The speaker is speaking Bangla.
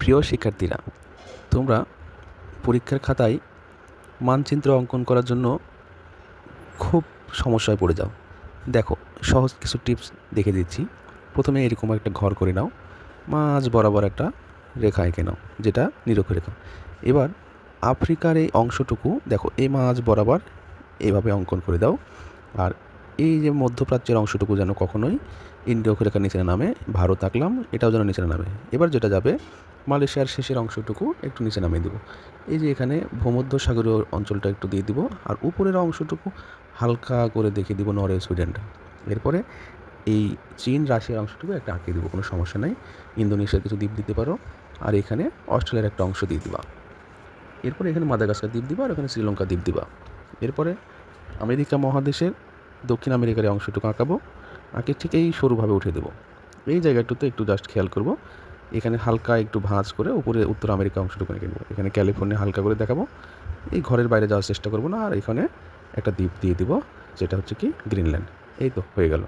প্রিয় শিক্ষার্থীরা, তোমরা পরীক্ষার খাতায় মানচিত্র অঙ্কন করার জন্য খুব সমস্যায় পড়ে যাও। দেখো, সহজ কিছু টিপস দেখে দিচ্ছি। প্রথমে এরকম একটা ঘর করে নাও, মাঝ বরাবর একটা রেখা এঁকে নাও, যেটা নিরক্ষরেখা। এবার আফ্রিকার এই অংশটুকু দেখো, এই মাঝ বরাবর এইভাবে অঙ্কন করে দাও। আর এই যে মধ্যপ্রাচ্যের অংশটুকু যেন কখনোই নিরক্ষরেখার নিচে না নামে, ভারত আঁকলাম, এটাও যেন নিচে না নামে। এবার যেটা যাবে, মালয়েশিয়ার শেষের অংশটুকু একটু নিচে নামিয়ে দেবো। এই যে এখানে ভূমধ্যসাগরীয় অঞ্চলটা একটু দিয়ে দিব, আর উপরের অংশটুকু হালকা করে দেখিয়ে দিব নরওয়ে, সুইডেনটা। এরপরে এই চীন রাশিয়ার অংশটুকু একটা আঁকিয়ে দেবো, কোনো সমস্যা নাই। ইন্দোনেশিয়ার কিছু দ্বীপ দিতে পারো, আর এখানে অস্ট্রেলিয়ার একটা অংশ দিয়ে দিবা। এরপরে এখানে মাদাগাস্কার দ্বীপ দিবা, আর এখানে শ্রীলঙ্কা দ্বীপ দিবা। এরপরে আমেরিকা মহাদেশের দক্ষিণ আমেরিকার এই অংশটুকু আঁকাবো, আঁকে ঠিক এই সরুভাবে উঠে দেবো। এই জায়গাটুতে একটু জাস্ট খেয়াল করবো, এখানে হালকা একটু ভাঁজ করে উপরে উত্তর আমেরিকা অংশটুকু এঁকে নেবো। এখানে ক্যালিফোর্নিয়া হালকা করে দেখাবো, এই ঘরের বাইরে যাওয়ার চেষ্টা করবো না। আর এখানে একটা দ্বীপ দিয়ে দিব, যেটা হচ্ছে কি গ্রিনল্যান্ড। এই তো হয়ে গেল।